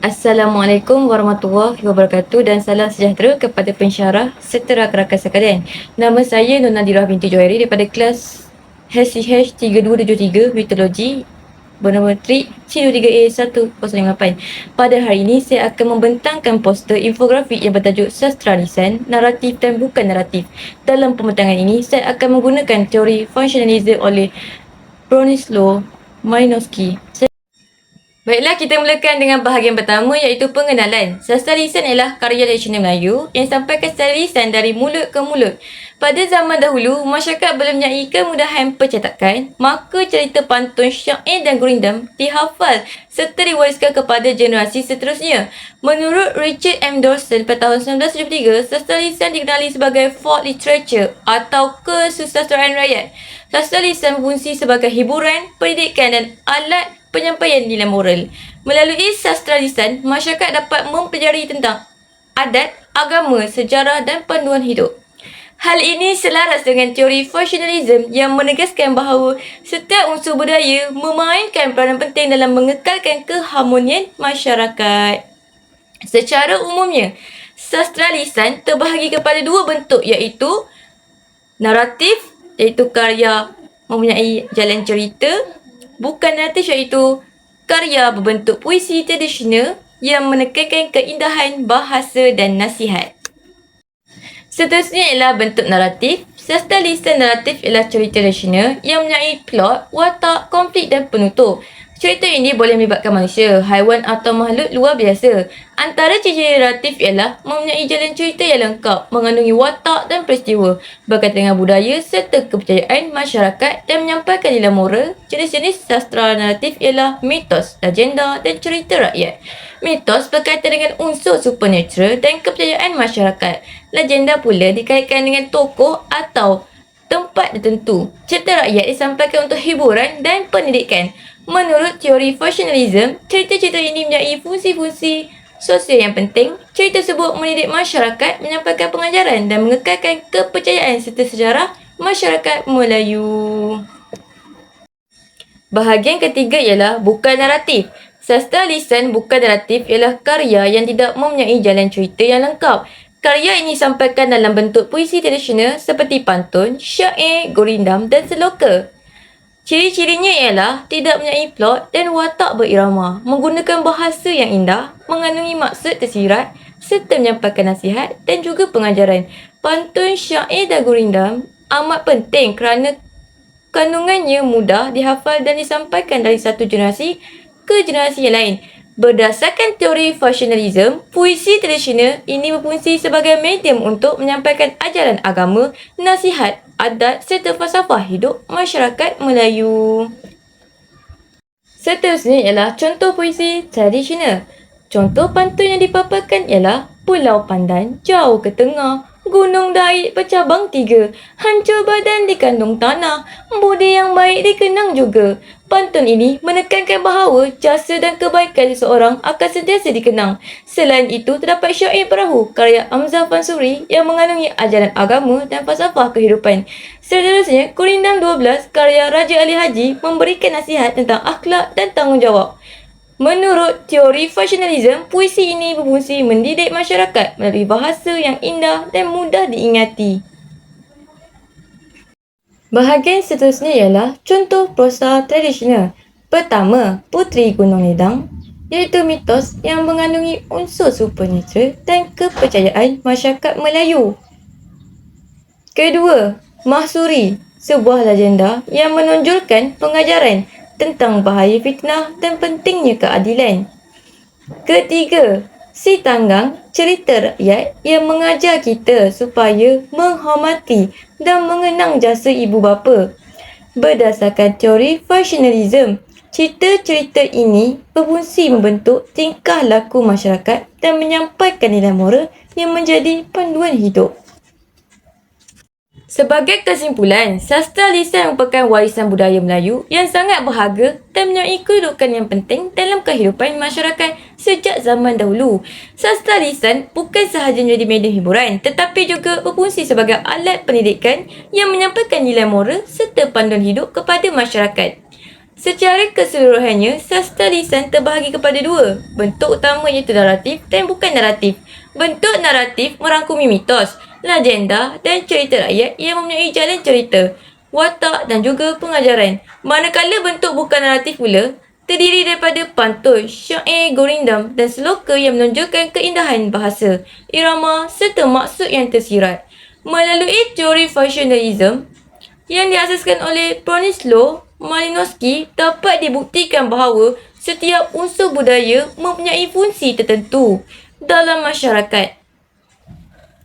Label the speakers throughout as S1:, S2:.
S1: Assalamualaikum warahmatullahi wabarakatuh dan salam sejahtera kepada pensyarah serta rakan-rakan sekalian. Nama saya Nur Nadirah binti Johairi daripada kelas HCH 3273 Mitologi bernama Trik C23A1058. Pada hari ini saya akan membentangkan poster infografik yang bertajuk Sastra Lisan, Naratif dan Bukan Naratif. Dalam pembentangan ini saya akan menggunakan teori functionalism oleh Bronislaw Malinowski. Baiklah, kita mulakan dengan bahagian pertama iaitu pengenalan. Sastra lisan ialah karya tradisional Melayu yang disampaikan secara lisan dari mulut ke mulut. Pada zaman dahulu, masyarakat belum mempunyai kemudahan percetakan, maka cerita pantun, syair dan gurindam dihafal serta diwariskan kepada generasi seterusnya. Menurut Richard M. Dawson pada tahun 1973, sastra lisan dikenali sebagai folk literature atau kesusastraan rakyat. Sastra lisan berfungsi sebagai hiburan, pendidikan dan alat penyampaian nilai moral. Melalui sastra lisan, masyarakat dapat mempelajari tentang adat, agama, sejarah dan panduan hidup. Hal ini selaras dengan teori functionalism yang menegaskan bahawa setiap unsur budaya memainkan peranan penting dalam mengekalkan keharmonian masyarakat. Secara umumnya, sastra lisan terbahagi kepada dua bentuk iaitu naratif iaitu karya mempunyai jalan cerita, bukan naratif iaitu karya berbentuk puisi tradisional yang menekankan keindahan bahasa dan nasihat. Seterusnya ialah bentuk naratif. Sastra lisan naratif ialah cerita tradisional yang mempunyai plot, watak, konflik dan penutur. Cerita ini boleh melibatkan manusia, haiwan atau makhluk luar biasa. Antara ciri-ciri naratif ialah mempunyai jalan cerita yang lengkap, mengandungi watak dan peristiwa, berkaitan dengan budaya serta kepercayaan masyarakat dan menyampaikan nilai moral. Jenis-jenis sastra naratif ialah mitos, legenda dan cerita rakyat. Mitos berkaitan dengan unsur supernatural dan kepercayaan masyarakat. Legenda pula dikaitkan dengan tokoh atau tempat tertentu. Cerita rakyat disampaikan untuk hiburan dan pendidikan. Menurut teori functionalism, cerita-cerita ini mempunyai fungsi-fungsi sosial yang penting. Cerita tersebut mendidik masyarakat, menyampaikan pengajaran dan mengekalkan kepercayaan serta sejarah masyarakat Melayu. Bahagian ketiga ialah bukan naratif. Sastra lisan bukan naratif ialah karya yang tidak mempunyai jalan cerita yang lengkap. Karya ini disampaikan dalam bentuk puisi tradisional seperti pantun, syair, gurindam dan seloka. Ciri-cirinya ialah tidak mempunyai plot dan watak berirama, menggunakan bahasa yang indah, mengandungi maksud tersirat serta menyampaikan nasihat dan juga pengajaran. Pantun, syair dan gurindam amat penting kerana kandungannya mudah dihafal dan disampaikan dari satu generasi ke generasi yang lain. Berdasarkan teori functionalism, puisi tradisional ini berfungsi sebagai medium untuk menyampaikan ajaran agama, nasihat, adat serta falsafah hidup masyarakat Melayu. Seterusnya ialah contoh puisi tradisional. Contoh pantun yang dipaparkan ialah Pulau Pandan jauh ke tengah, Gunung Daik bercabang 3, hancur badan dikandung tanah, budi yang baik dikenang juga. Pantun ini menekankan bahawa jasa dan kebaikan seseorang akan sentiasa dikenang. Selain itu, terdapat syair perahu karya Amzah Fansuri yang mengandungi ajaran agama dan falsafah kehidupan. Seterusnya, Gurindam 12 karya Raja Ali Haji memberikan nasihat tentang akhlak dan tanggungjawab. Menurut teori functionalism, puisi ini berfungsi mendidik masyarakat melalui bahasa yang indah dan mudah diingati. Bahagian seterusnya ialah contoh prosa tradisional. Pertama, Puteri Gunung Ledang, iaitu mitos yang mengandungi unsur supernatural dan kepercayaan masyarakat Melayu. Kedua, Mahsuri, sebuah legenda yang menonjolkan pengajaran tentang bahaya fitnah dan pentingnya keadilan. Ketiga, Si Tanggang, cerita rakyat yang mengajar kita supaya menghormati dan mengenang jasa ibu bapa. Berdasarkan teori functionalism, cerita-cerita ini berfungsi membentuk tingkah laku masyarakat dan menyampaikan nilai moral yang menjadi panduan hidup. Sebagai kesimpulan, sastra lisan merupakan warisan budaya Melayu yang sangat berharga dan mempunyai kedudukan yang penting dalam kehidupan masyarakat sejak zaman dahulu. Sastra lisan bukan sahaja menjadi medium hiburan tetapi juga berfungsi sebagai alat pendidikan yang menyampaikan nilai moral serta panduan hidup kepada masyarakat. Secara keseluruhannya, sastra lisan terbahagi kepada dua. Bentuk utama iaitu naratif dan bukan naratif. Bentuk naratif merangkumi mitos, legenda dan cerita rakyat yang mempunyai jalan cerita, watak dan juga pengajaran. Manakala bentuk bukan naratif pula, terdiri daripada pantun, syair, gurindam dan seloka yang menunjukkan keindahan bahasa, irama serta maksud yang tersirat. Melalui teori functionalism yang diasaskan oleh Bronislaw Malinowski, dapat dibuktikan bahawa setiap unsur budaya mempunyai fungsi tertentu dalam masyarakat.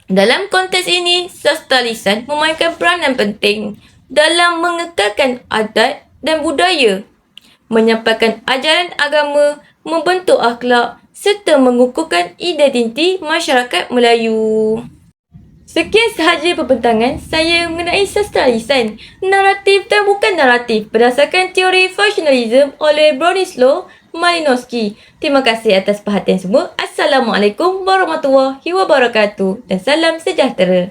S1: Dalam konteks ini, sastra lisan memainkan peranan penting dalam mengekalkan adat dan budaya, menyampaikan ajaran agama, membentuk akhlak serta mengukuhkan identiti masyarakat Melayu. Sekian sahaja pembentangan saya mengenai sastra lisan, naratif dan bukan naratif berdasarkan teori functionalism oleh Bronislaw Malinowski. Terima kasih atas perhatian semua. Assalamualaikum warahmatullahi wabarakatuh dan salam sejahtera.